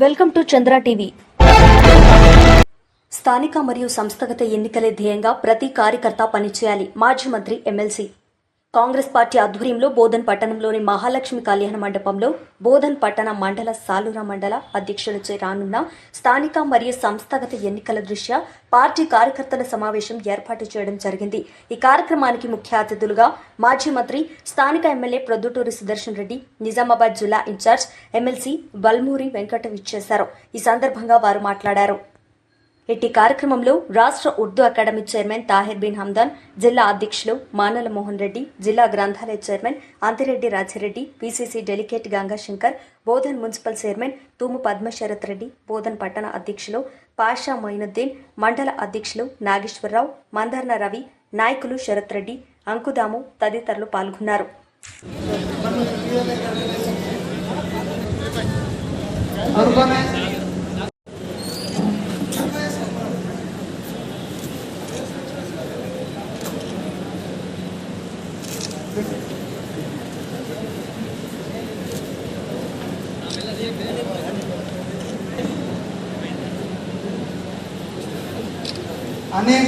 Welcome to Chandra TV. స్థానిక మరియు సంస్థాగత ఎన్నికలే ధ్యేయంగా ప్రతి కార్యకర్త పనిచేయాలి. మాజీ మంత్రి ఎమ్మెల్సీ. కాంగ్రెస్ పార్టీ ఆధ్వర్యంలో బోధన్ పట్టణంలోని మహాలక్ష్మి కళ్యాణ మండపంలో బోధన్ పట్టణ మండల సాలూరా మండల అధ్యక్షులచే రానున్న స్థానిక మరియు సంస్థాగత ఎన్నికల దృష్ట్యా పార్టీ కార్యకర్తల సమావేశం ఏర్పాటు చేయడం జరిగింది. ఈ కార్యక్రమానికి ముఖ్య అతిథులుగా మాజీ మంత్రి స్థానిక ఎమ్మెల్యే ప్రొద్దుటూరి సుదర్శన్ రెడ్డి, నిజామాబాద్ జిల్లా ఇన్ఛార్జ్ ఎమ్మెల్సీ వల్మూరి వెంకట ఇచ్చేశారు. ఈ సందర్భంగా వారు మాట్లాడారు. ఇట్టి కార్యక్రమంలో రాష్ట్ర ఉర్దూ అకాడమీ చైర్మన్ తాహిర్ బిన్ హమ్దాన్, జిల్లా అధ్యక్షులు మానల మోహన్ రెడ్డి, జిల్లా గ్రంథాలయ chairman Anthireddy Rajireddy, PCC delegate Gangashankar, Bodhan municipal chairman Thumu Padmasharath Reddy, Bodhan పట్టణ అధ్యక్షులు పాషా మొయినుద్దీన్, మండల అధ్యక్షులు నాగేశ్వరరావు, మందర్న రవి, నాయకులు శరత్ రెడ్డి, అంకుదాము తదితరులు పాల్గొన్నారు. अनेक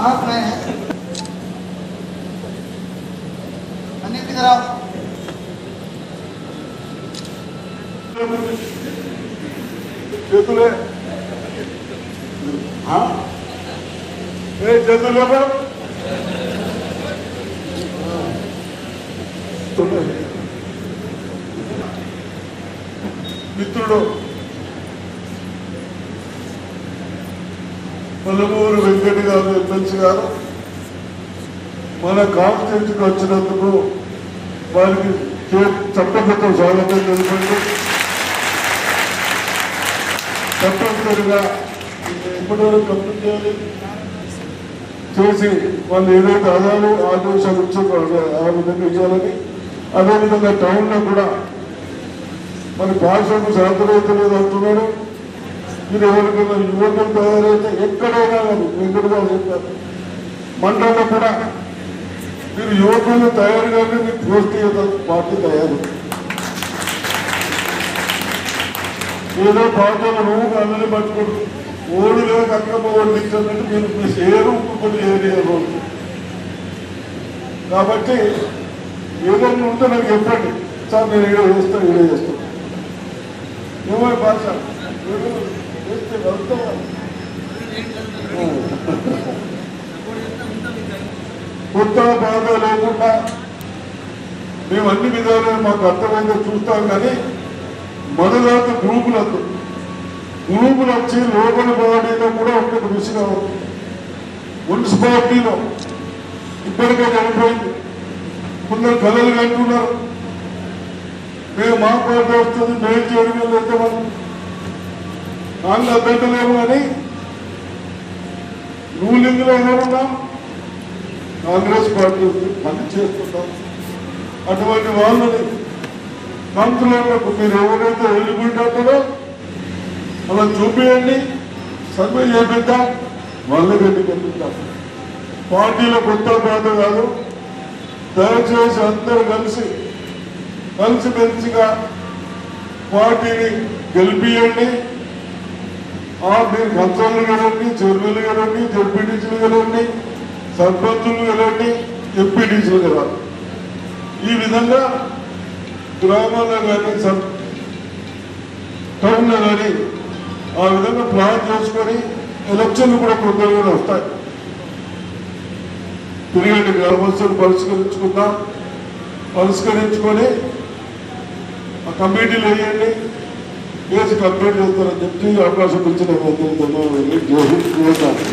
आप नए हैं अनेक की तरफ చేతులే చేతులే మిత్రుడు వల్లమూరి వెంకట గారు, ఎమ్మెల్సీ గారు మన కాన్స్టిట్యూన్సీకి వచ్చినందుకు వారికి చట్టబద్ధ స్వాగతం తెలిపండి. తప్పనిసరిగా ఇప్పటివరకు కంప్లీట్ చేయాలి చేసి వాళ్ళు ఏదైతే ఆదేశాలు ఇచ్చారో ఆ విధంగా ఇవ్వాలని. అదేవిధంగా టౌన్లో కూడా మన భాషకు శాంతరైతలేదు అంటున్నాడు. మీరు ఎవరికైనా యువకులు తయారైతే ఎక్కడైనా కానీ ఎక్కడగా చెప్పారు మండలంలో కూడా మీరు యువకులు తయారు కానీ మీకు పోస్ట్ పార్టీ తయారు. ఏదో పార్టీలో నువ్వు అందరినీ పట్టుకోడు ఓడి లేక అక్రమ ఓడించాలంటే మీరు ఏరు ఇంకొకటి ఏరియా. కాబట్టి ఏదైనా ఉంటే నాకు చెప్పండి సార్, నేను ఈడో చేస్తాను ఈడో చేస్తాను. ఏమో భాష కొత్త బాధ లేకుండా మేము అన్ని విధాలుగా మాకు అర్థమైందో చూస్తాం. కానీ మనదాత గ్రూపులు వచ్చి లోకల్ బాడీలో కూడా ఒక కృషి కావాలి. మున్సిపాలిటీలో ఇప్పటికే చనిపోయింది. కొందరు కళలు కంటున్నారు, మేము మా పార్టీ వస్తుంది మేము చేయడం వెళ్తే మనం నాన్న అద్దలేము. అని రూలింగ్లో ఎవరున్నాం, కాంగ్రెస్ పార్టీ పని చేస్తున్నాం. అటువంటి వాళ్ళని మంత్రులకు మీరు ఎవరైతే వెళ్ళిపోయింటారో అలా చూపించండి, సర్వే చేపిద్దాం, వాళ్ళని వెళ్ళిపోతాం. పార్టీలో కొత్త బాధ కాదు. దయచేసి అందరూ కలిసిమెలిసిగా పార్టీని గెలిపియండి. మీరు కన్సర్లు కలండి, చెరువులు కలండి, జడ్పీటీసీలు కలండి, సర్పంచులు కలండి, ఎంపీటీసీలు కలాలి. ఈ విధంగా గ్రామాల్లో కానీ టౌన్లో కానీ ఆ విధంగా ప్లాన్ చేసుకొని ఎలక్షన్లు కూడా కొందరు వస్తాయి. తిరిగి గ్రామస్తులు పరిష్కరించుకొని ఆ కమిటీలు వేయండి, వేసి కంప్లీట్ చేస్తారని చెప్పి అవకాశం ఇచ్చిన ధన్యవాదాలు.